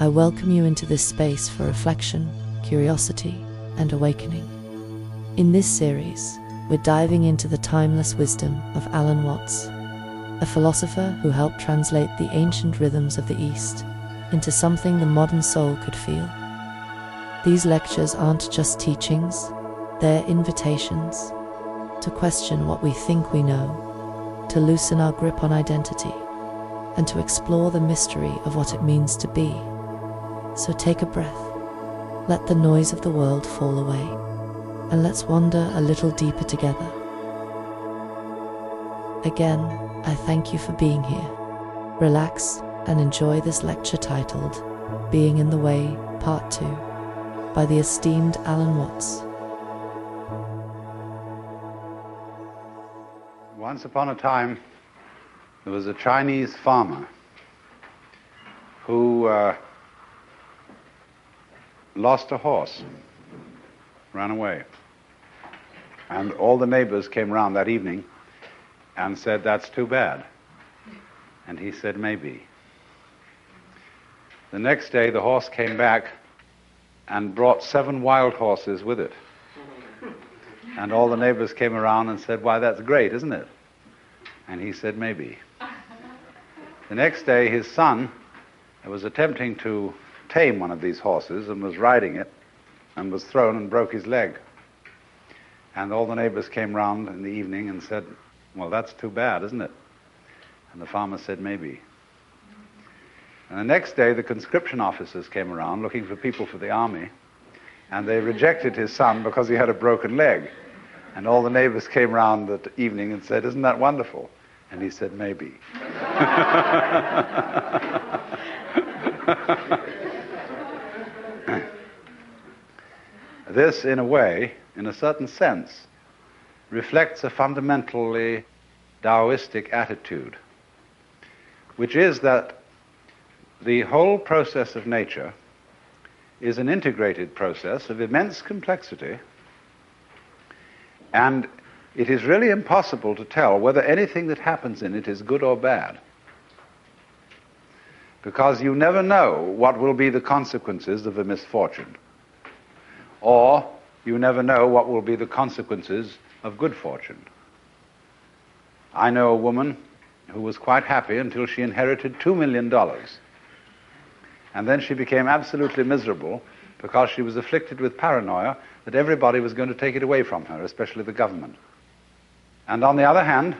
I welcome you into this space for reflection, curiosity, and awakening. In this series, we're diving into the timeless wisdom of Alan Watts, a philosopher who helped translate the ancient rhythms of the East into something the modern soul could feel. These lectures aren't just teachings, they're invitations to question what we think we know, to loosen our grip on identity, and to explore the mystery of what it means to be. So take a breath, let the noise of the world fall away, and let's wander a little deeper together. Again, I thank you for being here. Relax and enjoy this lecture titled Being in the Way, Part 2, by the esteemed Alan Watts. Once upon a time, there was a Chinese farmer who lost a horse, ran away. And all the neighbors came around that evening and said, "That's too bad." And he said, "Maybe." The next day, the horse came back and brought 7 wild horses with it. And all the neighbors came around and said, "Why, that's great, isn't it?" And he said, "Maybe." The next day, his son was attempting to tame one of these horses and was riding it and was thrown and broke his leg. And all the neighbors came round in the evening and said, "Well, that's too bad, isn't it?" And the farmer said, "Maybe." And the next day, the conscription officers came around looking for people for the army, and they rejected his son because he had a broken leg. And all the neighbors came round that evening and said, "Isn't that wonderful?" And he said, "Maybe." This, in a way, in a certain sense, reflects a fundamentally Taoistic attitude, which is that the whole process of nature is an integrated process of immense complexity, and it is really impossible to tell whether anything that happens in it is good or bad, because you never know what will be the consequences of a misfortune, or you never know what will be the consequences of good fortune. I know a woman who was quite happy until she inherited $2 million. And then she became absolutely miserable because she was afflicted with paranoia that everybody was going to take it away from her, especially the government. And on the other hand,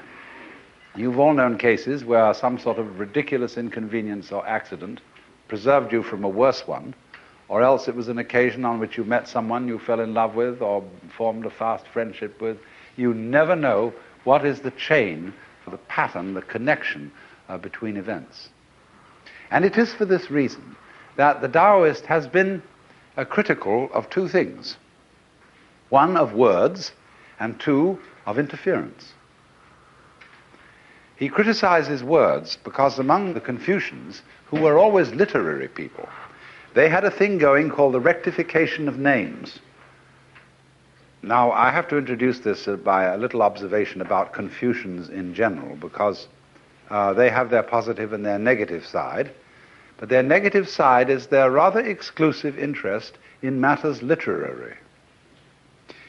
you've all known cases where some sort of ridiculous inconvenience or accident preserved you from a worse one, or else it was an occasion on which you met someone you fell in love with or formed a fast friendship with. You never know what is the chain for the pattern, the connection between events. And it is for this reason that the Taoist has been critical of 2 things. 1, of words, and 2, of interference. He criticizes words because among the Confucians, who were always literary people, they had a thing going called the rectification of names. Now, I have to introduce this by a little observation about Confucians in general, because they have their positive and their negative side. But their negative side is their rather exclusive interest in matters literary.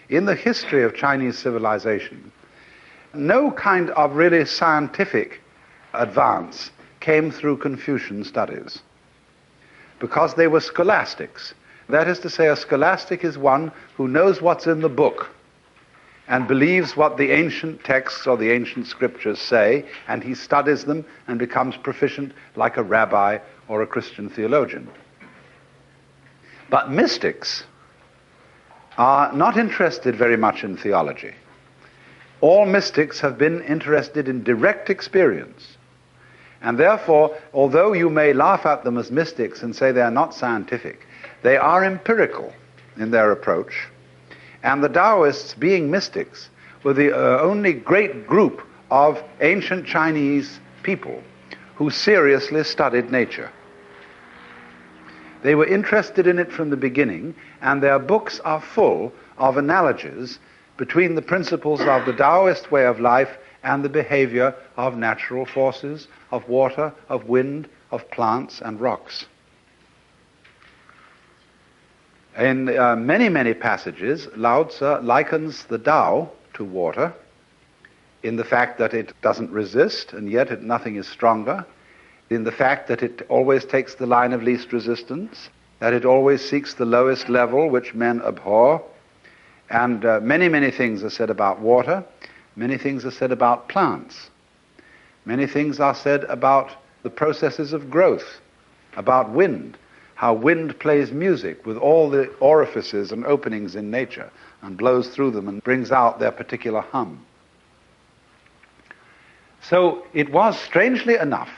In the history of Chinese civilization, no kind of really scientific advance came through Confucian studies, because they were scholastics. That is to say, a scholastic is one who knows what's in the book and believes what the ancient texts or the ancient scriptures say, and he studies them and becomes proficient like a rabbi or a Christian theologian. But mystics are not interested very much in theology. All mystics have been interested in direct experience. And therefore, although you may laugh at them as mystics and say they are not scientific, they are empirical in their approach. And the Taoists, being mystics, were the only great group of ancient Chinese people who seriously studied nature. They were interested in it from the beginning, and their books are full of analogies between the principles of the Taoist way of life and the behavior of natural forces, of water, of wind, of plants and rocks. In many, many passages, Lao Tzu likens the Tao to water in the fact that it doesn't resist, and yet nothing is stronger, in the fact that it always takes the line of least resistance, that it always seeks the lowest level which men abhor, and many, many things are said about water, many things are said about plants, many things are said about the processes of growth, about wind, how wind plays music with all the orifices and openings in nature and blows through them and brings out their particular hum. So it was, strangely enough,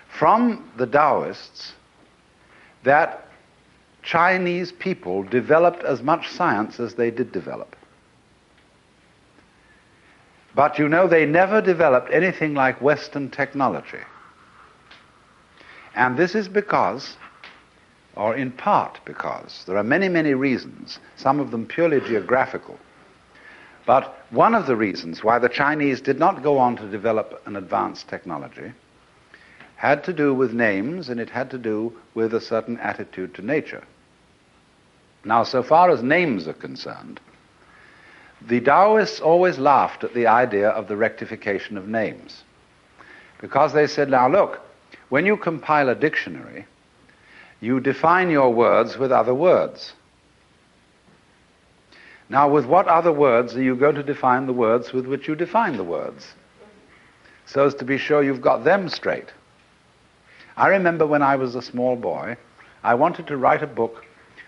from the Taoists that Chinese people developed as much science as they did develop. But you know, they never developed anything like Western technology. And this is because, or in part because, there are many, many reasons, some of them purely geographical. But one of the reasons why the Chinese did not go on to develop an advanced technology had to do with names, and it had to do with a certain attitude to nature. Now, so far as names are concerned, the Taoists always laughed at the idea of the rectification of names, because they said, now look, when you compile a dictionary, you define your words with other words. Now, with what other words are you going to define the words with which you define the words, so as to be sure you've got them straight? I remember when I was a small boy, I wanted to write a book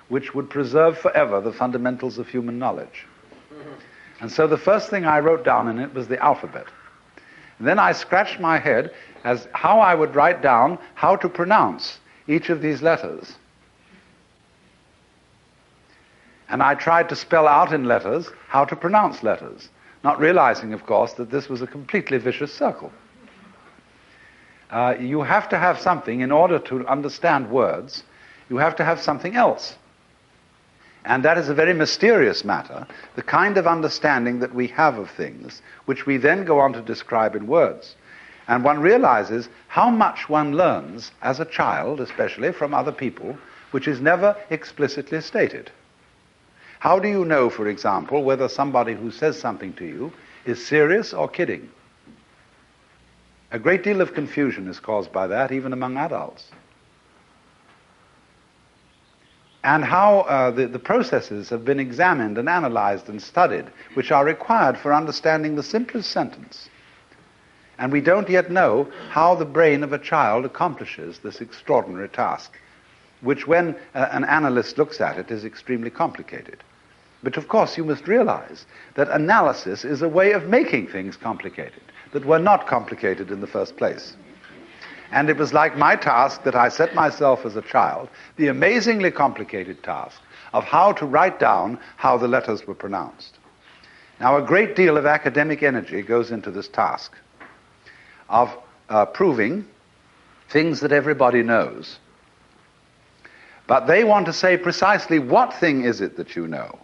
which would preserve forever the fundamentals of human knowledge. And so the first thing I wrote down in it was the alphabet. And then I scratched my head as how I would write down how to pronounce each of these letters. And I tried to spell out in letters how to pronounce letters, not realizing, of course, that this was a completely vicious circle. You have to have something, in order to understand words, you have to have something else. And that is a very mysterious matter, the kind of understanding that we have of things, which we then go on to describe in words. And one realizes how much one learns as a child, especially from other people, which is never explicitly stated. How do you know, for example, whether somebody who says something to you is serious or kidding? A great deal of confusion is caused by that, even among adults. And how the processes have been examined and analyzed and studied, which are required for understanding the simplest sentence. And we don't yet know how the brain of a child accomplishes this extraordinary task, which when an analyst looks at it is extremely complicated. But of course you must realize that analysis is a way of making things complicated, that were not complicated in the first place. And it was like my task that I set myself as a child, the amazingly complicated task of how to write down how the letters were pronounced. Now, a great deal of academic energy goes into this task of proving things that everybody knows. But they want to say precisely what thing is it that you know?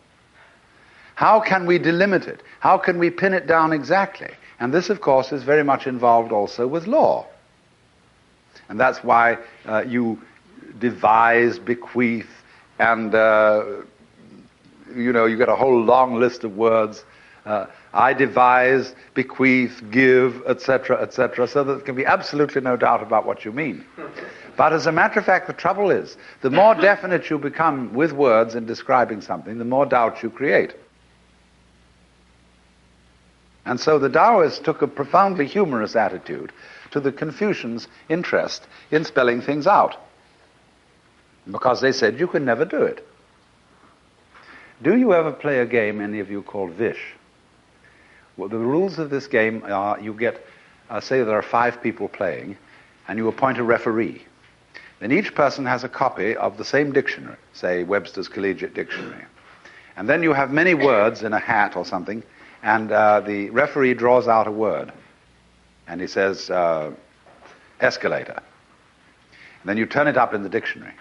How can we delimit it? How can we pin it down exactly? And this, of course, is very much involved also with law. And that's why you devise, bequeath, and, you get a whole long list of words. I devise, bequeath, give, etc., so that there can be absolutely no doubt about what you mean. But as a matter of fact, the trouble is, the more definite you become with words in describing something, the more doubt you create. And so the Taoists took a profoundly humorous attitude to the Confucians' interest in spelling things out, because they said you can never do it. Do you ever play a game, any of you, called Vish? Well, the rules of this game are you get, say there are 5 people playing, and you appoint a referee. Then each person has a copy of the same dictionary, say Webster's Collegiate Dictionary. And then you have many words in a hat or something, and the referee draws out a word. And he says, escalator. And then you turn it up in the dictionary.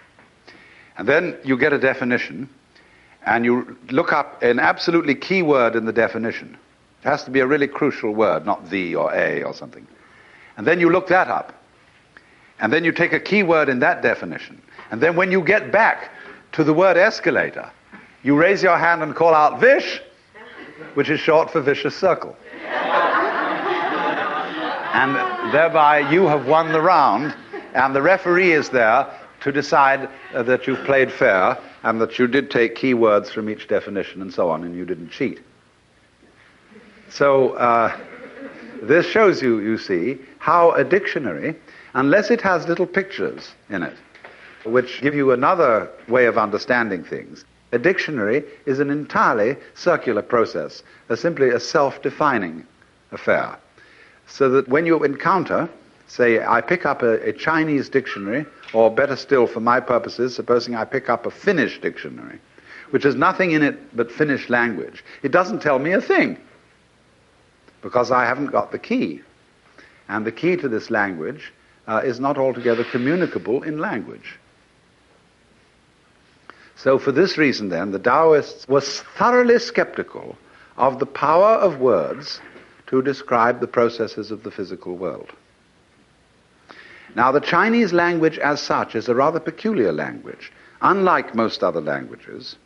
And then you get a definition, and you look up an absolutely key word in the definition. It has to be a really crucial word, not the or a or something. And then you look that up. And then you take a key word in that definition. And then when you get back to the word escalator, you raise your hand and call out Vish, which is short for vicious circle. And thereby you have won the round, and the referee is there to decide that you've played fair and that you did take key words from each definition and so on, and you didn't cheat. So this shows you, you see, how a dictionary, unless it has little pictures in it, which give you another way of understanding things, a dictionary is an entirely circular process, simply a self-defining affair. So that when you encounter, say, I pick up a Chinese dictionary, or better still for my purposes, supposing I pick up a Finnish dictionary, which has nothing in it but Finnish language, it doesn't tell me a thing, because I haven't got the key. And the key to this language is not altogether communicable in language. So for this reason then, the Taoists were thoroughly skeptical of the power of words to describe the processes of the physical world. Now, the Chinese language as such is a rather peculiar language, unlike most other languages,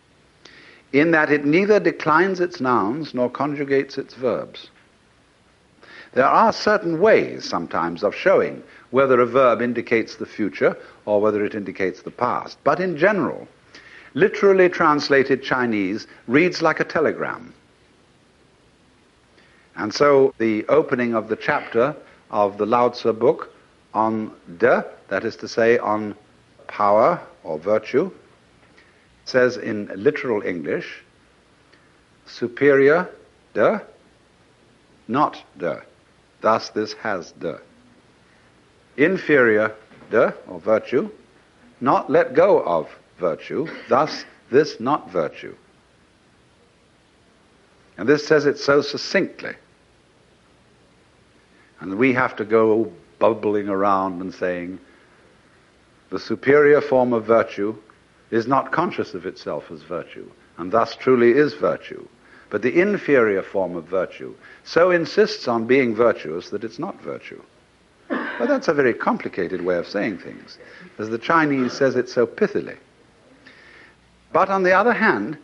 in that it neither declines its nouns nor conjugates its verbs. There are certain ways sometimes of showing whether a verb indicates the future or whether it indicates the past. But in general, literally translated Chinese reads like a telegram. And so the opening of the chapter of the Lao Tzu book on de, that is to say on power or virtue, says in literal English, superior de, not de. Thus this has de. Inferior de, or virtue, not let go of virtue. Thus this not virtue. And this says it so succinctly. And we have to go bubbling around and saying, the superior form of virtue is not conscious of itself as virtue, and thus truly is virtue. But the inferior form of virtue so insists on being virtuous that it's not virtue. Well, that's a very complicated way of saying things, as the Chinese says it so pithily. But on the other hand,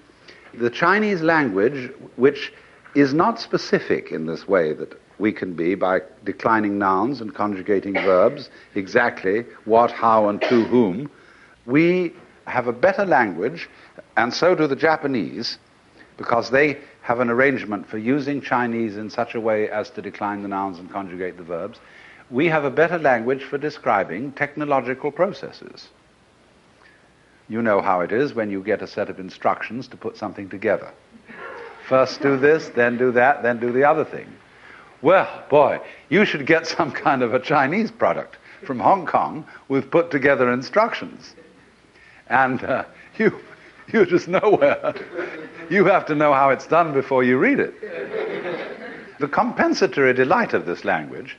the Chinese language, which is not specific in this way that we can be by declining nouns and conjugating verbs, exactly what, how, and to whom, we have a better language, and so do the Japanese, because they have an arrangement for using Chinese in such a way as to decline the nouns and conjugate the verbs. We have a better language for describing technological processes. You know how it is when you get a set of instructions to put something together. First do this, then do that, then do the other thing. Well, boy, you should get some kind of a Chinese product from Hong Kong with put together instructions. And you're just nowhere. You have to know how it's done before you read it. The compensatory delight of this language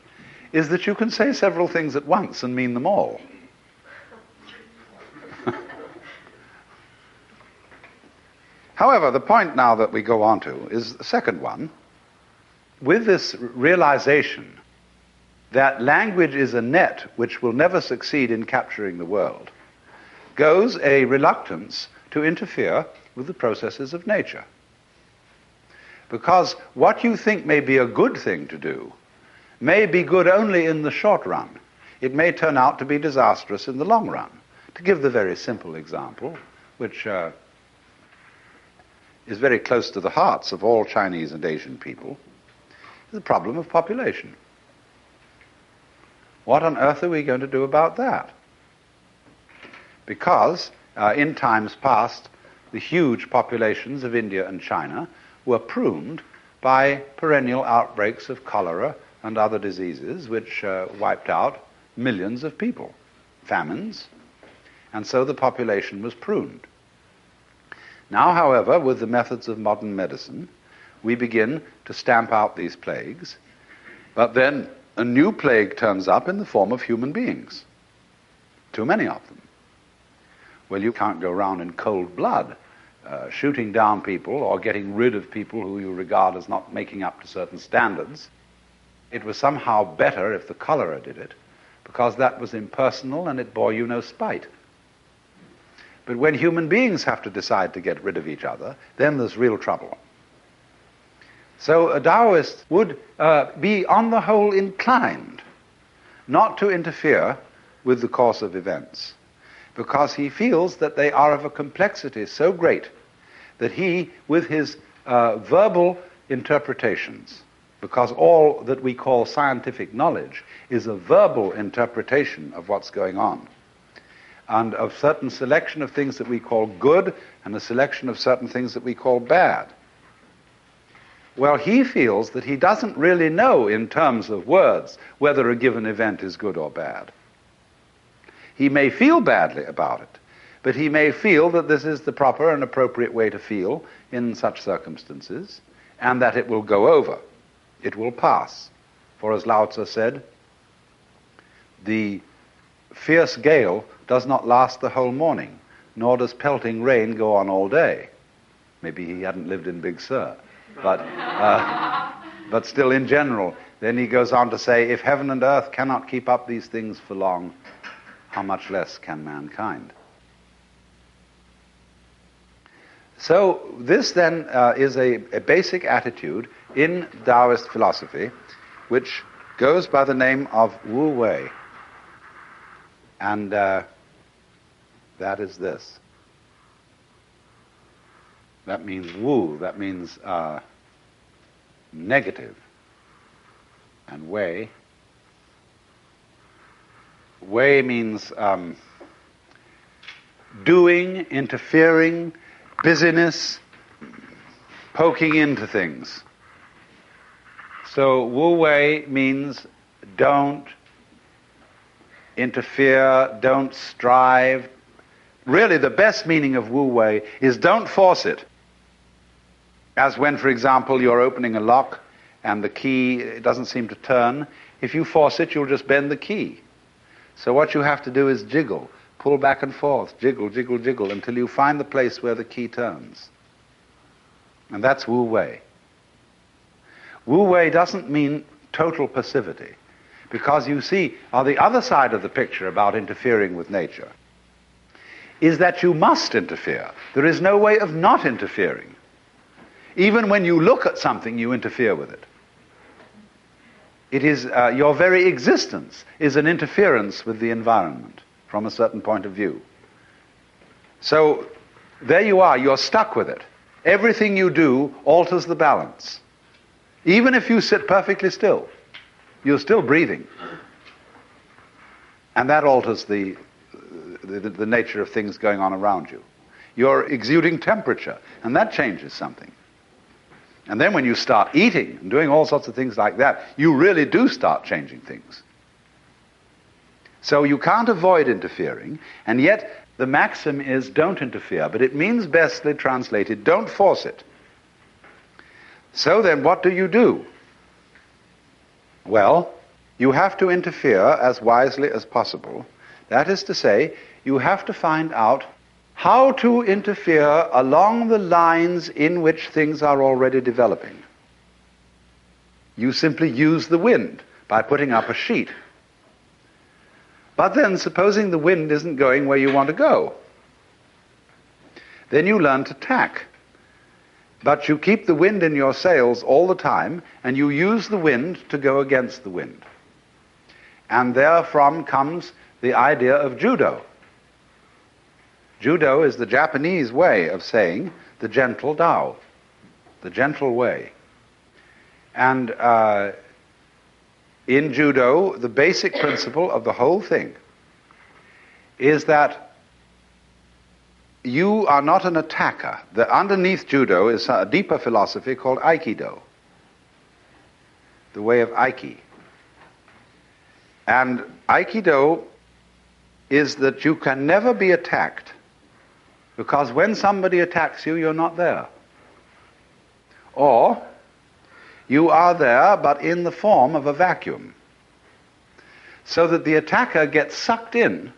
is that you can say several things at once and mean them all. However, the point now that we go on to is the second one. With this realization that language is a net which will never succeed in capturing the world, goes a reluctance to interfere with the processes of nature. Because what you think may be a good thing to do may be good only in the short run. It may turn out to be disastrous in the long run. To give the very simple example, which is very close to the hearts of all Chinese and Asian people, the problem of population. What on earth are we going to do about that? Because in times past, the huge populations of India and China were pruned by perennial outbreaks of cholera and other diseases which wiped out millions of people, famines, and so the population was pruned. Now, however, with the methods of modern medicine, we begin to stamp out these plagues, but then a new plague turns up in the form of human beings. Too many of them. Well, you can't go around in cold blood shooting down people or getting rid of people who you regard as not making up to certain standards. It was somehow better if the cholera did it, because that was impersonal and it bore you no spite. But when human beings have to decide to get rid of each other, then there's real trouble. So a Taoist would be on the whole inclined not to interfere with the course of events, because he feels that they are of a complexity so great that he, with his verbal interpretations, because all that we call scientific knowledge is a verbal interpretation of what's going on, and of certain selection of things that we call good and a selection of certain things that we call bad. Well, he feels that he doesn't really know in terms of words whether a given event is good or bad. He may feel badly about it, but he may feel that this is the proper and appropriate way to feel in such circumstances, and that it will go over. It will pass. For as Lao Tzu said, the fierce gale does not last the whole morning, nor does pelting rain go on all day. Maybe he hadn't lived in Big Sur. But still in general. Then he goes on to say, if heaven and earth cannot keep up these things for long, how much less can mankind? So this then is a basic attitude in Taoist philosophy, which goes by the name of Wu Wei. And that is this. That means Wu, that means negative. And Wei means doing, interfering, busyness, poking into things. So Wu Wei means don't interfere, don't strive. Really, the best meaning of Wu Wei is don't force it. As when, for example, you're opening a lock and the key doesn't seem to turn. If you force it, you'll just bend the key. So what you have to do is jiggle, pull back and forth, jiggle, jiggle, jiggle, until you find the place where the key turns. And that's Wu Wei. Wu Wei doesn't mean total passivity, because you see, on the other side of the picture about interfering with nature, is that you must interfere. There is no way of not interfering. Even when you look at something, you interfere with it. It is, your very existence is an interference with the environment from a certain point of view. So there you are, you're stuck with it. Everything you do alters the balance. Even if you sit perfectly still, you're still breathing. And that alters the nature of things going on around you. You're exuding temperature, and that changes something. And then when you start eating and doing all sorts of things like that, you really do start changing things. So you can't avoid interfering, and yet the maxim is don't interfere, but it means bestly translated, don't force it. So then what do? Well, you have to interfere as wisely as possible. That is to say, you have to find out how to interfere along the lines in which things are already developing. You simply use the wind by putting up a sheet. But then, supposing the wind isn't going where you want to go, then you learn to tack. But you keep the wind in your sails all the time, and you use the wind to go against the wind. And therefrom comes the idea of judo. Judo is the Japanese way of saying the gentle Tao, the gentle way. And in judo, the basic principle of the whole thing is that you are not an attacker. Underneath judo is a deeper philosophy called Aikido, the way of Aiki. And Aikido is that you can never be attacked, because when somebody attacks you, you're not there. Or you are there, but in the form of a vacuum, so that the attacker gets sucked in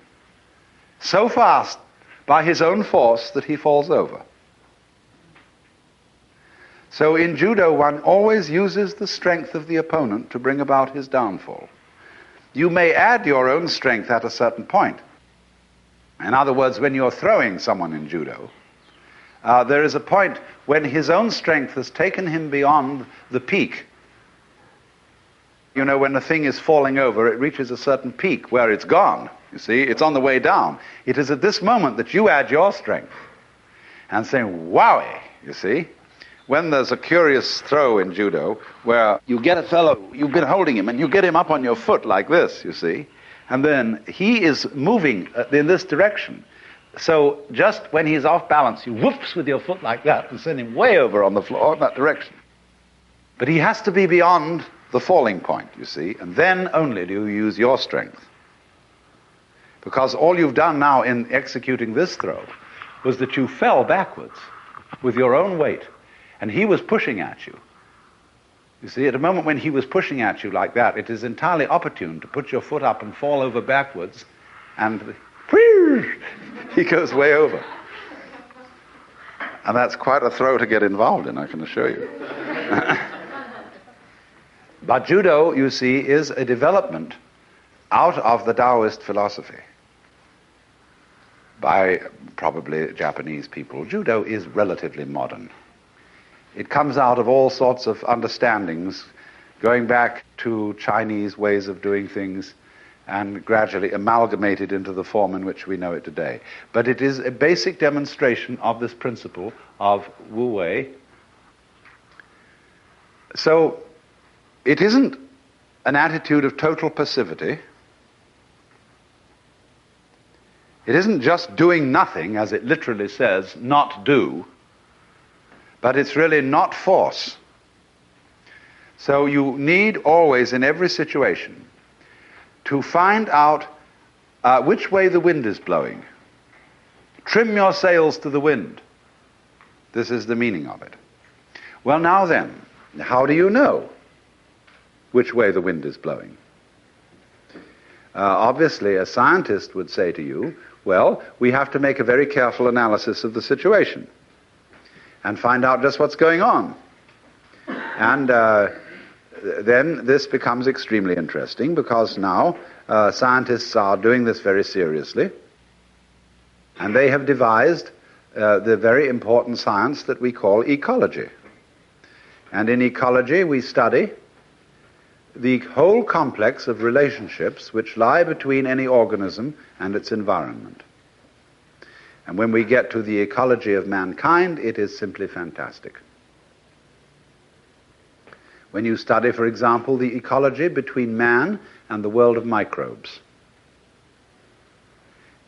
so fast by his own force that he falls over. So in judo, one always uses the strength of the opponent to bring about his downfall. You may add your own strength at a certain point, In other words, when you're throwing someone in judo, there is a point when his own strength has taken him beyond the peak. You know, when the thing is falling over, it reaches a certain peak where it's gone. You see, it's on the way down. It is at this moment that you add your strength and say, wowie, you see. When there's a curious throw in judo where you get a fellow, you've been holding him, and you get him up on your foot like this, you see, and then he is moving in this direction. So just when he's off balance, you whoops with your foot like that and send him way over on the floor in that direction. But he has to be beyond the falling point, you see, and then only do you use your strength. Because all you've done now in executing this throw was that you fell backwards with your own weight, and he was pushing at you. You see, at a moment when he was pushing at you like that, it is entirely opportune to put your foot up and fall over backwards, and he goes way over. And that's quite a throw to get involved in, I can assure you. But judo, you see, is a development out of the Taoist philosophy by probably Japanese people. Judo is relatively modern. It comes out of all sorts of understandings, going back to Chinese ways of doing things, and gradually amalgamated into the form in which we know it today. But it is a basic demonstration of this principle of Wu Wei. So it isn't an attitude of total passivity. It isn't just doing nothing, as it literally says, not do, but it's really not force. So you need always, in every situation, to find out which way the wind is blowing. Trim your sails to the wind. This is the meaning of it. Well, now then, how do you know which way the wind is blowing? Obviously, a scientist would say to you, well, we have to make a very careful analysis of the situation and find out just what's going on. And then this becomes extremely interesting, because now scientists are doing this very seriously, and they have devised the very important science that we call ecology. And in ecology we study the whole complex of relationships which lie between any organism and its environment. And when we get to the ecology of mankind, it is simply fantastic. When you study, for example, the ecology between man and the world of microbes,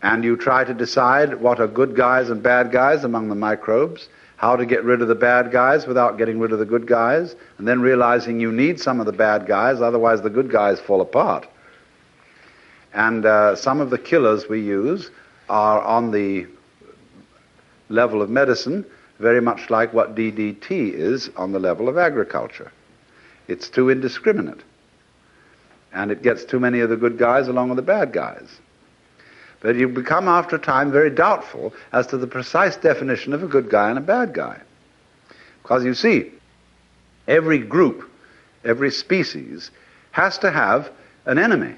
and you try to decide what are good guys and bad guys among the microbes, how to get rid of the bad guys without getting rid of the good guys, and then realizing you need some of the bad guys, otherwise the good guys fall apart. And some of the killers we use are on the level of medicine, very much like what DDT is on the level of agriculture. It's too indiscriminate, and it gets too many of the good guys along with the bad guys. But you become, after a time, very doubtful as to the precise definition of a good guy and a bad guy. Because you see, every group, every species, has to have an enemy.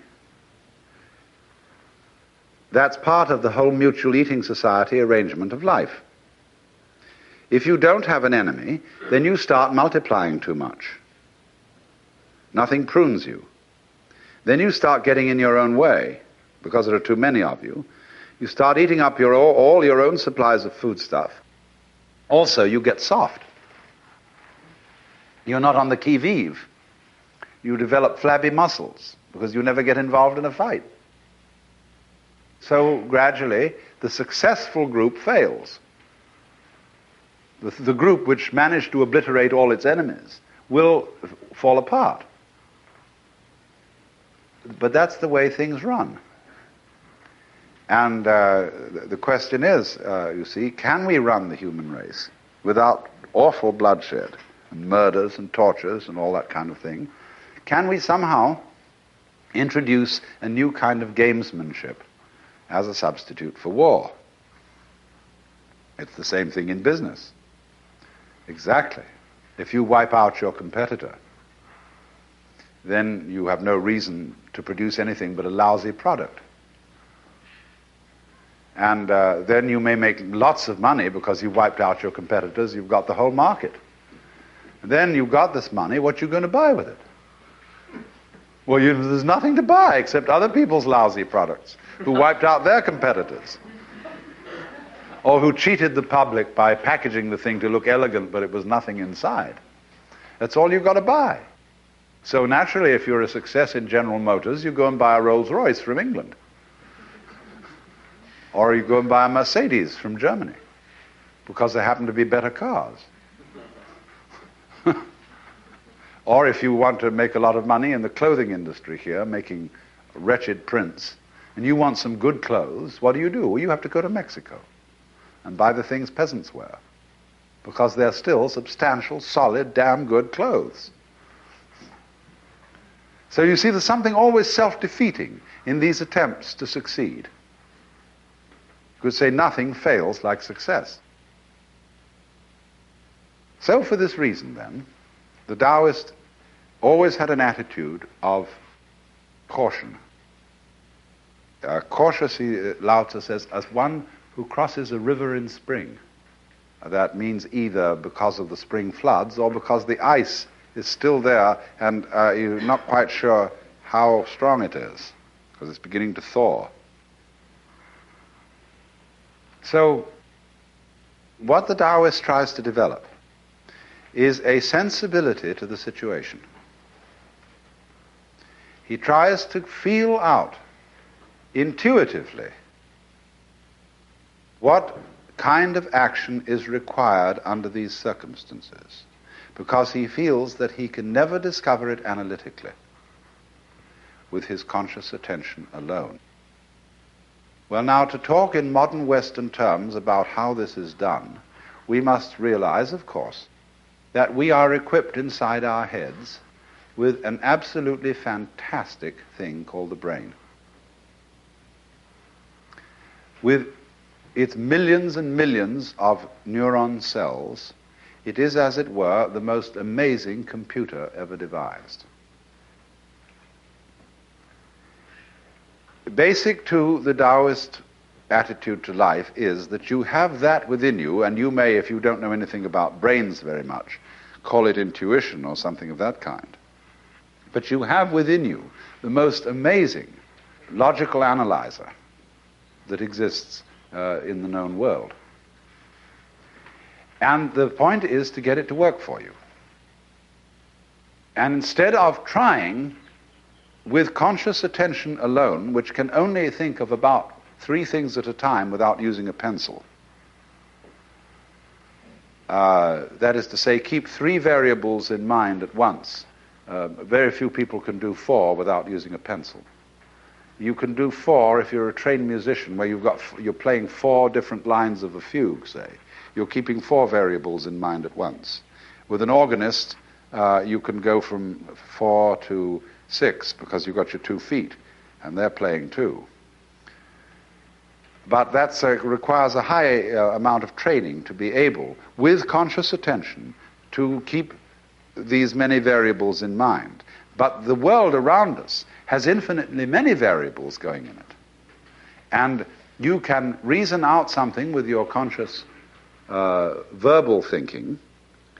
That's part of the whole mutual eating society arrangement of life. If you don't have an enemy, then you start multiplying too much. Nothing prunes you. Then you start getting in your own way, because there are too many of you. You start eating up all your own supplies of foodstuff. Also, you get soft. You're not on the qui-vive. You develop flabby muscles, because you never get involved in a fight. So gradually, the successful group fails. The group which managed to obliterate all its enemies will fall apart. But that's the way things run. And the question is, you see, can we run the human race without awful bloodshed and murders and tortures and all that kind of thing? Can we somehow introduce a new kind of gamesmanship as a substitute for war? It's the same thing in business. Exactly. If you wipe out your competitor, then you have no reason to produce anything but a lousy product. And then you may make lots of money because you wiped out your competitors, you've got the whole market. And then you've got this money, what you going to buy with it? Well, there's nothing to buy except other people's lousy products who wiped out their competitors. Or who cheated the public by packaging the thing to look elegant, but it was nothing inside. That's all you've got to buy. So naturally, if you're a success in General Motors, you go and buy a Rolls-Royce from England. Or you go and buy a Mercedes from Germany, because they happen to be better cars. Or if you want to make a lot of money in the clothing industry here, making wretched prints, and you want some good clothes, what do? Well, you have to go to Mexico and buy the things peasants wear, because they're still substantial, solid, damn good clothes. So you see, there's something always self-defeating in these attempts to succeed. You could say nothing fails like success. So for this reason, then, the Taoist always had an attitude of caution. Cautious, Lao Tzu says, as one who crosses a river in spring. That means either because of the spring floods or because the ice is still there and you're not quite sure how strong it is, because it's beginning to thaw. So, what the Taoist tries to develop is a sensibility to the situation. He tries to feel out intuitively what kind of action is required under these circumstances, because he feels that he can never discover it analytically with his conscious attention alone. Well, now, to talk in modern Western terms about how this is done, we must realize, of course, that we are equipped inside our heads with an absolutely fantastic thing called the brain. With its millions and millions of neuron cells, it is, as it were, the most amazing computer ever devised. Basic to the Taoist attitude to life is that you have that within you, and you may, if you don't know anything about brains very much, call it intuition or something of that kind. But you have within you the most amazing logical analyzer that exists in the known world. And the point is to get it to work for you. And instead of trying with conscious attention alone, which can only think of about 3 things at a time without using a pencil, that is to say, keep 3 variables in mind at once. Very few people can do 4 without using a pencil. You can do 4 if you're a trained musician, where you're playing 4 different lines of a fugue, say. You're keeping 4 variables in mind at once. With an organist, you can go from 4 to 6 because you've got your 2 feet, and they're playing too. But that requires a high amount of training to be able, with conscious attention, to keep these many variables in mind. But the world around us has infinitely many variables going in it. And you can reason out something with your conscious verbal thinking.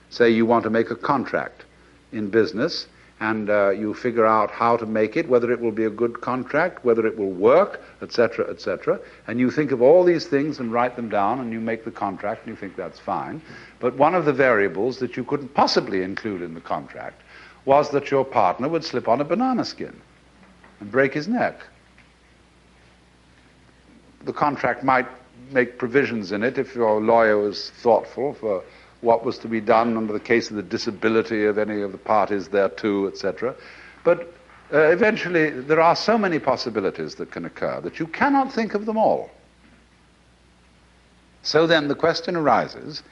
Say you want to make a contract in business, and you figure out how to make it, whether it will be a good contract, whether it will work, etc., etc. And you think of all these things and write them down, and you make the contract, and you think that's fine. But one of the variables that you couldn't possibly include in the contract was that your partner would slip on a banana skin and break his neck. The contract might make provisions in it if your lawyer was thoughtful for what was to be done under the case of the disability of any of the parties thereto, etc. But eventually there are so many possibilities that can occur that you cannot think of them all. So then the question arises,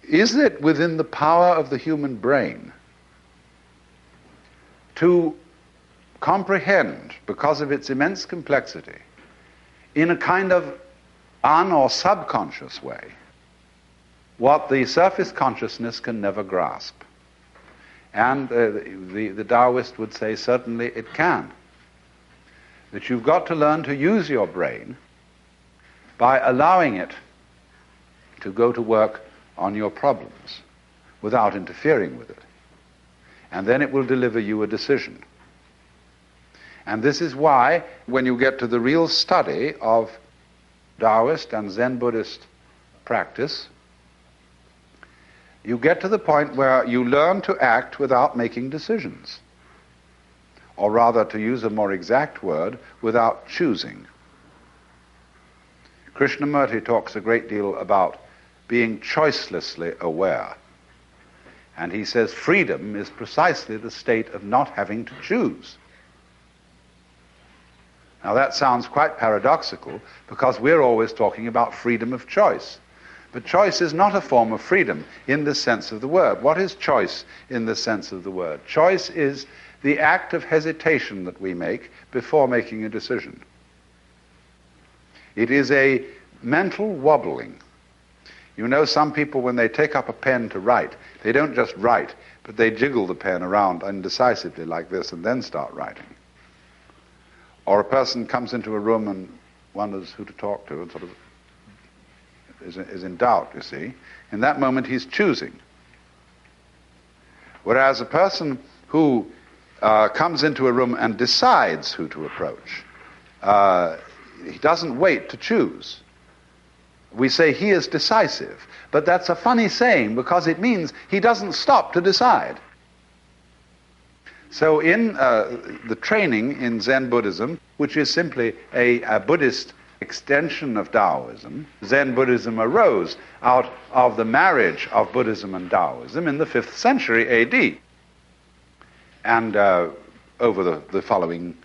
is it within the power of the human brain to comprehend, because of its immense complexity, in a kind of or subconscious way, what the surface consciousness can never grasp? And the Taoist would say certainly it can. That you've got to learn to use your brain, by allowing it to go to work on your problems without interfering with it. And then it will deliver you a decision. And this is why, when you get to the real study of Taoist and Zen Buddhist practice, you get to the point where you learn to act without making decisions. Or rather, to use a more exact word, without choosing. Krishnamurti talks a great deal about being choicelessly aware. And he says freedom is precisely the state of not having to choose. Now that sounds quite paradoxical, because we're always talking about freedom of choice. But choice is not a form of freedom in the sense of the word. What is choice in the sense of the word? Choice is the act of hesitation that we make before making a decision. It is a mental wobbling. You know, some people, when they take up a pen to write, they don't just write, but they jiggle the pen around indecisively like this and then start writing. Or a person comes into a room and wonders who to talk to and sort of is in doubt, you see. In that moment, he's choosing. Whereas a person who comes into a room and decides who to approach, he doesn't wait to choose. We say he is decisive, but that's a funny saying, because it means he doesn't stop to decide. So in the training in Zen Buddhism, which is simply a Buddhist extension of Taoism, Zen Buddhism arose out of the marriage of Buddhism and Taoism in the 5th century AD, and over the following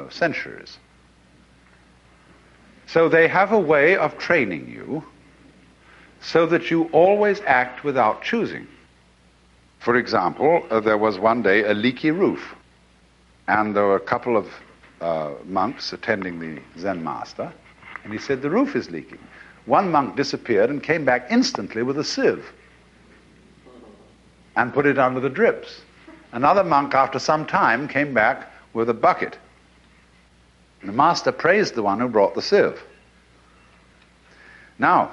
centuries. So they have a way of training you so that you always act without choosing. For example, there was one day a leaky roof, and there were a couple of monks attending the Zen master, and he said, "The roof is leaking." One monk disappeared and came back instantly with a sieve and put it under the drips. Another monk, after some time, came back with a bucket. The master praised the one who brought the sieve. Now,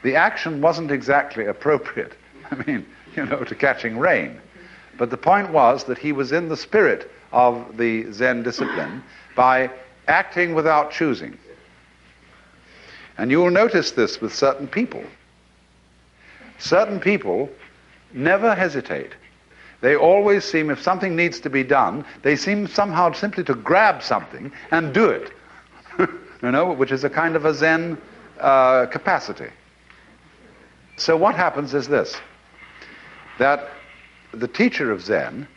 the action wasn't exactly appropriate, to catching rain. But the point was that he was in the spirit of the Zen discipline by acting without choosing. And you will notice this with certain people. Certain people never hesitate. They always seem, if something needs to be done, they seem somehow simply to grab something and do it, which is a kind of a Zen capacity. So what happens is this, that the teacher of Zen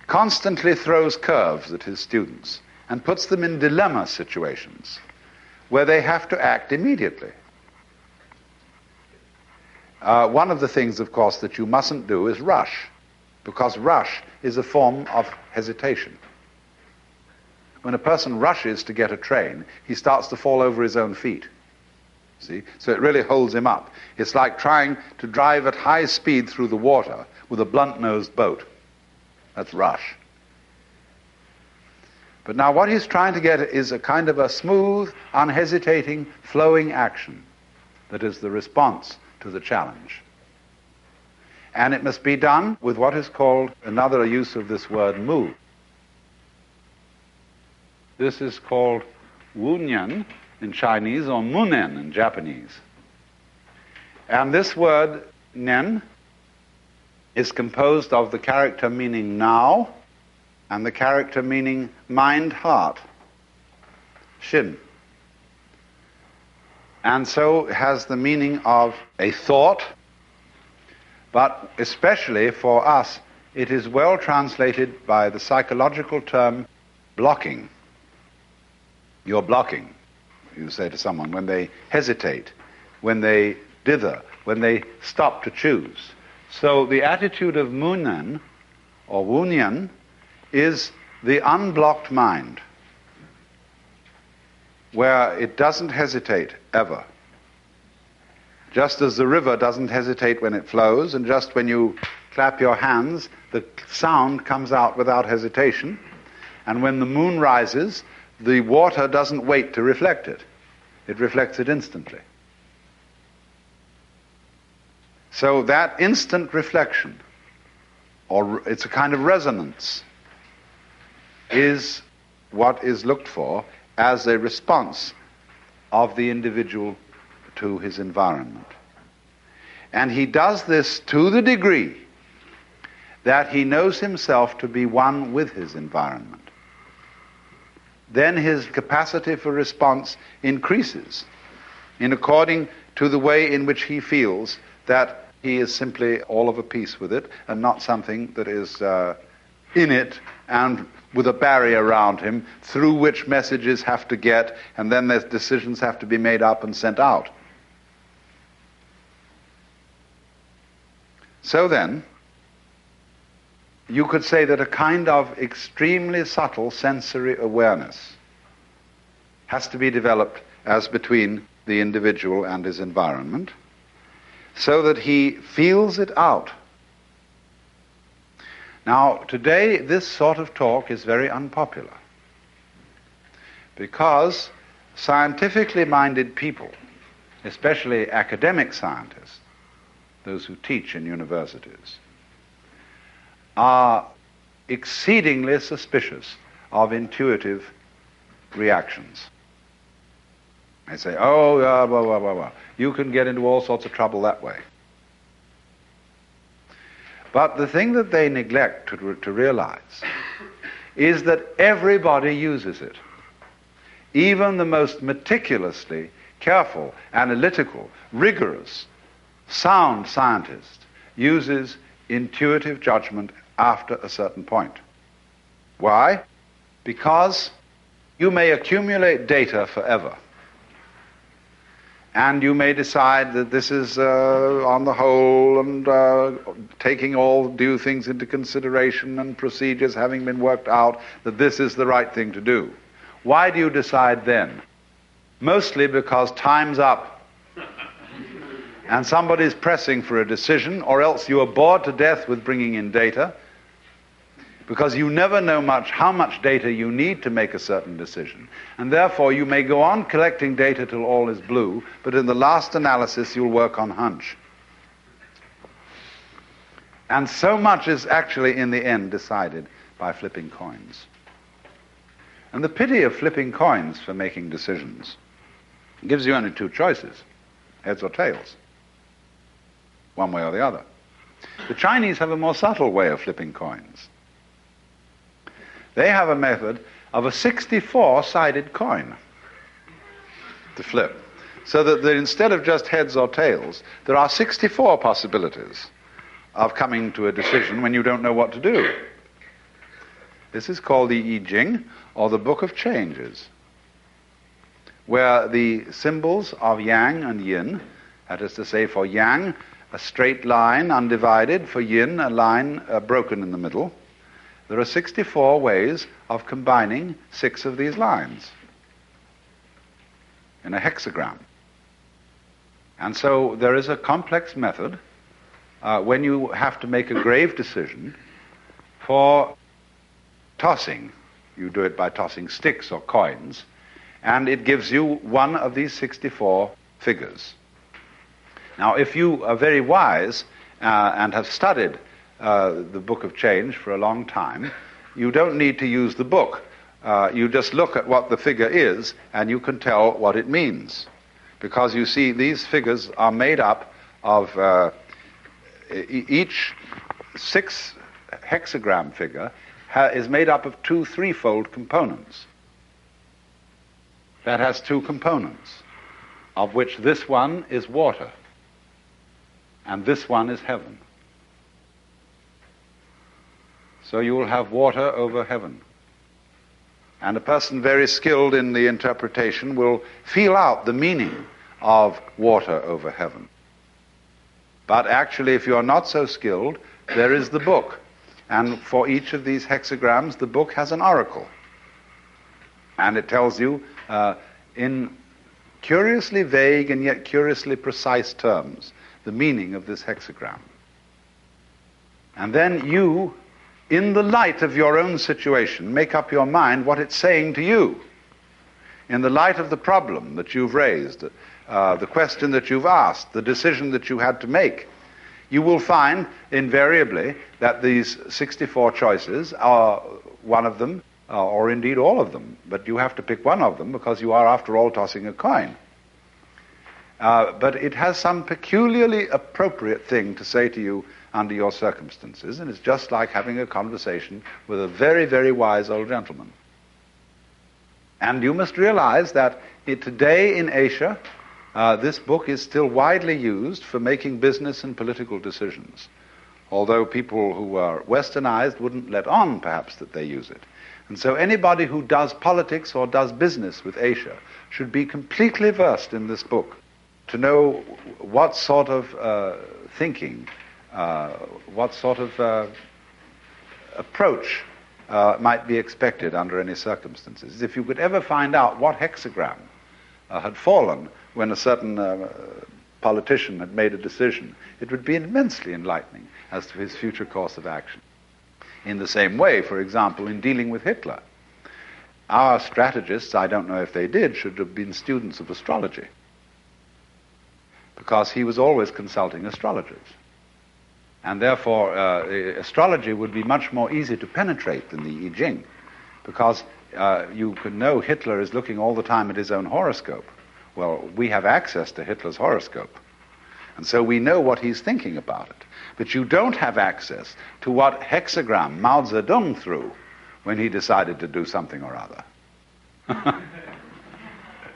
constantly throws curves at his students and puts them in dilemma situations where they have to act immediately. One of the things, of course, that you mustn't do is rush, because rush is a form of hesitation. When a person rushes to get a train, he starts to fall over his own feet. See? So it really holds him up. It's like trying to drive at high speed through the water with a blunt-nosed boat. That's rush. But now what he's trying to get is a kind of a smooth, unhesitating, flowing action that is the response to the challenge. And it must be done with what is called, another use of this word, mu. This is called wunyan in Chinese, or munen in Japanese. And this word, nen, is composed of the character meaning now and the character meaning mind, heart, shin. And so it has the meaning of a thought, but especially for us, it is well translated by the psychological term blocking. You're blocking, you say to someone, when they hesitate, when they dither, when they stop to choose. So the attitude of munen, or wunyan, is the unblocked mind, where it doesn't hesitate ever. Just as the river doesn't hesitate when it flows, and just when you clap your hands, the sound comes out without hesitation. And when the moon rises, the water doesn't wait to reflect it. it reflects it instantly. So that instant reflection, or it's a kind of resonance, is what is looked for as a response of the individual to his environment. And he does this to the degree that he knows himself to be one with his environment. Then his capacity for response increases in according to the way in which he feels that he is simply all of a piece with it and not something that is in it and with a barrier around him through which messages have to get, and then their decisions have to be made up and sent out. So then, you could say that a kind of extremely subtle sensory awareness has to be developed as between the individual and his environment, so that he feels it out. Now, today, this sort of talk is very unpopular because scientifically minded people, especially academic scientists, those who teach in universities, are exceedingly suspicious of intuitive reactions. They say, oh, well, you can get into all sorts of trouble that way. But the thing that they neglect to realize is that everybody uses it. Even the most meticulously careful, analytical, rigorous, sound scientist uses intuitive judgment after a certain point. Why? Because you may accumulate data forever, and you may decide that this is on the whole, and taking all due things into consideration and procedures having been worked out, that this is the right thing to do. Why do you decide then? Mostly because time's up and somebody's pressing for a decision, or else you are bored to death with bringing in data, because you never know how much data you need to make a certain decision. And therefore you may go on collecting data till all is blue, but in the last analysis you'll work on hunch. And so much is actually in the end decided by flipping coins. And the pity of flipping coins for making decisions gives you only two choices, heads or tails, one way or the other. The Chinese have a more subtle way of flipping coins. They have a method of a 64-sided coin to flip, so that instead of just heads or tails, there are 64 possibilities of coming to a decision when you don't know what to do. This is called the I Ching, or the Book of Changes, where the symbols of yang and yin, that is to say, for yang, a straight line undivided, for yin, a line broken in the middle. There are 64 ways of combining 6 of these lines in a hexagram. And so there is a complex method when you have to make a grave decision for tossing. You do it by tossing sticks or coins, and it gives you one of these 64 figures. Now, if you are very wise and have studied the Book of Change for a long time, you don't need to use the book. You just look at what the figure is and you can tell what it means. Because you see, these figures are made up of each 6 hexagram figure is made up of 2 threefold components. That has 2 components, of which this one is water and this one is heaven. So you will have water over heaven. And a person very skilled in the interpretation will feel out the meaning of water over heaven. But actually, if you're not so skilled, there is the book. And for each of these hexagrams, the book has an oracle. And it tells you in curiously vague and yet curiously precise terms the meaning of this hexagram. And then you, in the light of your own situation, make up your mind what it's saying to you. in the light of the problem that you've raised, the question that you've asked, the decision that you had to make, you will find invariably that these 64 choices are one of them, or indeed all of them. But you have to pick one of them because you are, after all, tossing a coin. But it has some peculiarly appropriate thing to say to you under your circumstances, and it's just like having a conversation with a very, very wise old gentleman. And you must realize that today in Asia, this book is still widely used for making business and political decisions, although people who are westernized wouldn't let on, perhaps, that they use it. And so anybody who does politics or does business with Asia should be completely versed in this book to know what sort of thinking, what sort of approach might be expected under any circumstances. If you could ever find out what hexagram had fallen when a certain politician had made a decision, it would be immensely enlightening as to his future course of action. In the same way, for example, in dealing with Hitler, our strategists, I don't know if they did, should have been students of astrology, because he was always consulting astrologers. And therefore, astrology would be much more easy to penetrate than the I Ching, because you could know Hitler is looking all the time at his own horoscope. Well, we have access to Hitler's horoscope, and so we know what he's thinking about it. But you don't have access to what hexagram Mao Zedong threw when he decided to do something or other.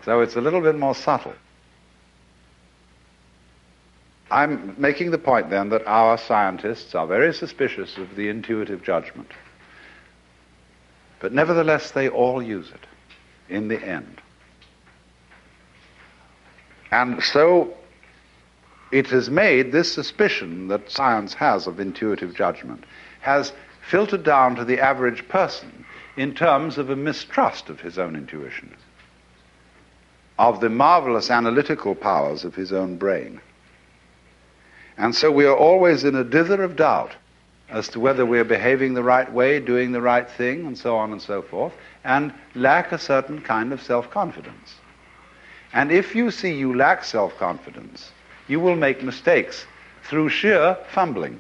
So it's a little bit more subtle. I'm making the point then that our scientists are very suspicious of the intuitive judgment. But nevertheless, they all use it in the end. And so it has made this suspicion that science has of intuitive judgment has filtered down to the average person in terms of a mistrust of his own intuition, of the marvelous analytical powers of his own brain. And so we are always in a dither of doubt as to whether we are behaving the right way, doing the right thing, and so on and so forth, and lack a certain kind of self-confidence. And if you see you lack self-confidence, you will make mistakes through sheer fumbling.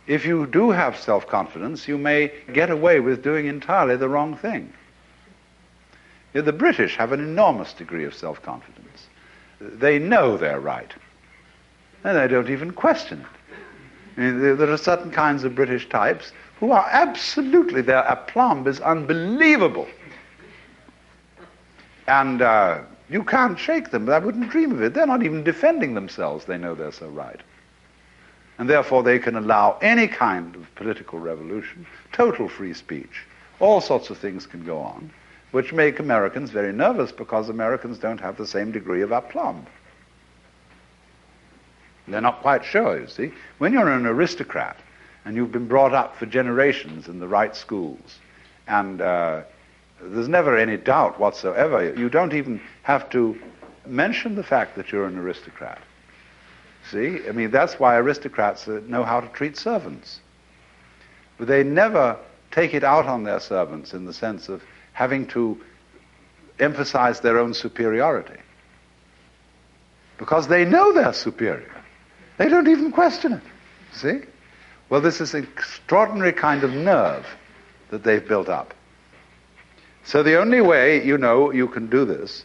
If you do have self-confidence, you may get away with doing entirely the wrong thing. The British have an enormous degree of self-confidence. They know they're right, and they don't even question it. I mean, there are certain kinds of British types who are absolutely, their aplomb is unbelievable. And you can't shake them. I wouldn't dream of it. They're not even defending themselves. They know they're so right. And therefore they can allow any kind of political revolution, total free speech. All sorts of things can go on, which make Americans very nervous because Americans don't have the same degree of aplomb. They're not quite sure, you see. When you're an aristocrat and you've been brought up for generations in the right schools, and there's never any doubt whatsoever, you don't even have to mention the fact that you're an aristocrat. See? I mean, that's why aristocrats know how to treat servants. But they never take it out on their servants in the sense of having to emphasize their own superiority, because they know they're superior. They don't even question it. See? Well, this is an extraordinary kind of nerve that they've built up. So the only way, you know, you can do this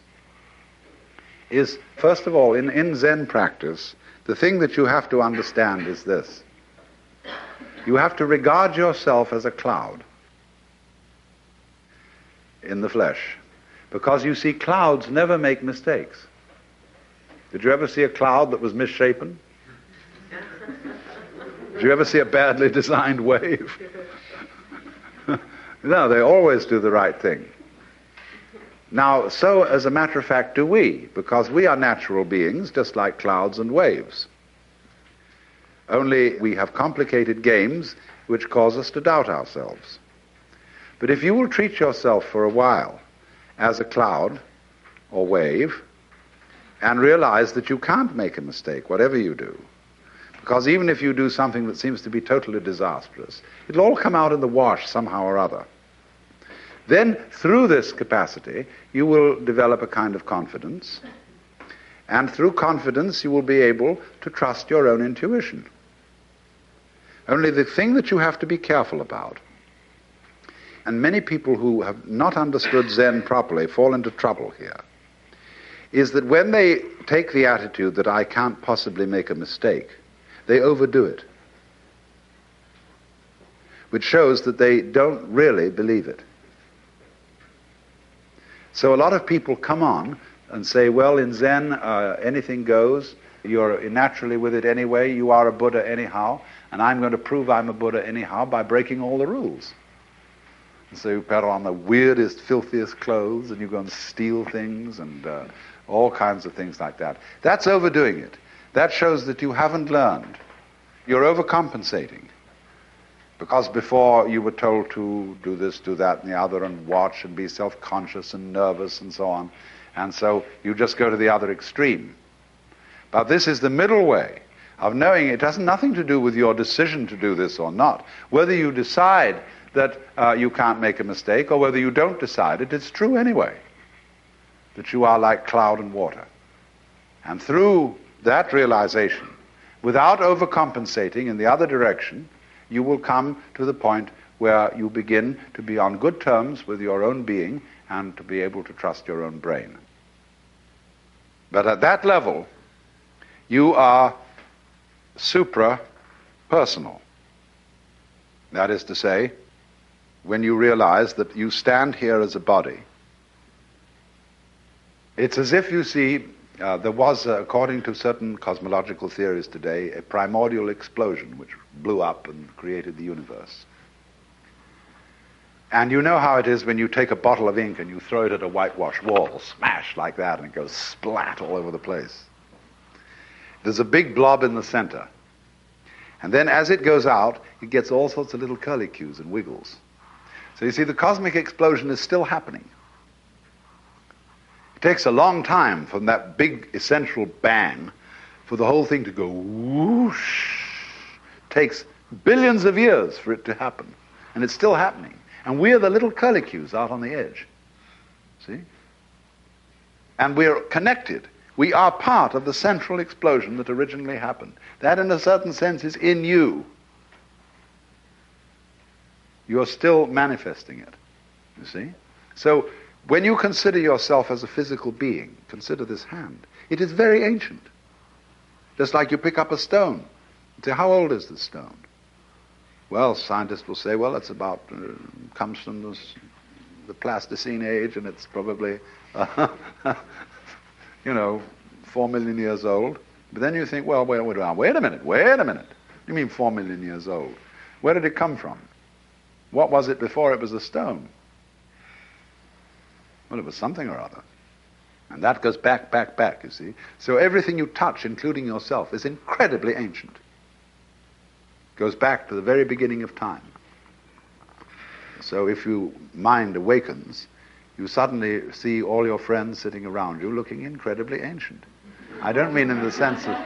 is, first of all, in Zen practice, the thing that you have to understand is this. You have to regard yourself as a cloud in the flesh, because you see, clouds never make mistakes. Did you ever see a cloud that was misshapen? Did you ever see a badly designed wave? No, they always do the right thing. Now, so as a matter of fact do we, because we are natural beings just like clouds and waves. Only we have complicated games which cause us to doubt ourselves. But if you will treat yourself for a while as a cloud or wave and realize that you can't make a mistake, whatever you do, because even if you do something that seems to be totally disastrous, it'll all come out in the wash somehow or other. Then, through this capacity, you will develop a kind of confidence, and through confidence you will be able to trust your own intuition. Only the thing that you have to be careful about, and many people who have not understood Zen properly fall into trouble here, is that when they take the attitude that I can't possibly make a mistake, they overdo it, which shows that they don't really believe it. So a lot of people come on and say, well, in Zen, anything goes, you're naturally with it anyway, you are a Buddha anyhow, and I'm going to prove I'm a Buddha anyhow by breaking all the rules. And so you put on the weirdest, filthiest clothes, and you go and steal things, and all kinds of things like that. That's overdoing it. That shows that you haven't learned. You're overcompensating. Because before you were told to do this, do that, and the other, and watch, and be self-conscious and nervous, and so on. And so you just go to the other extreme. But this is the middle way of knowing it has nothing to do with your decision to do this or not. Whether you decide that you can't make a mistake, or whether you don't decide it, it's true anyway, that you are like cloud and water. And through that realization, without overcompensating in the other direction, you will come to the point where you begin to be on good terms with your own being and to be able to trust your own brain. But at that level, you are supra-personal. That is to say, when you realize that you stand here as a body, it's as if you see, there was, according to certain cosmological theories today, a primordial explosion which blew up and created the universe. And you know how it is when you take a bottle of ink and you throw it at a whitewashed wall, smash like that, and it goes splat all over the place. There's a big blob in the center. And then as it goes out, it gets all sorts of little curlicues and wiggles. So you see, the cosmic explosion is still happening. It takes a long time from that big essential bang for the whole thing to go whoosh. It takes billions of years for it to happen. And it's still happening. And we're the little curlicues out on the edge. See? And we're connected. We are part of the central explosion that originally happened. That, in a certain sense, is in you. You're still manifesting it. You see? So, when you consider yourself as a physical being, consider this hand. It is very ancient. Just like you pick up a stone. You say, how old is this stone? Well, scientists will say, well, it's about, comes from the Pleistocene age, and it's probably, 4 million years old. But then you think, well, wait a minute. You mean 4 million years old? Where did it come from? What was it before it was a stone? Well, it was something or other. And that goes back, you see. So everything you touch, including yourself, is incredibly ancient. Goes back to the very beginning of time. So if your mind awakens, you suddenly see all your friends sitting around you looking incredibly ancient. I don't mean in the sense of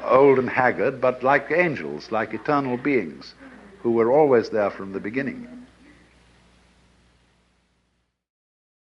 old and haggard, but like angels, like eternal beings who were always there from the beginning.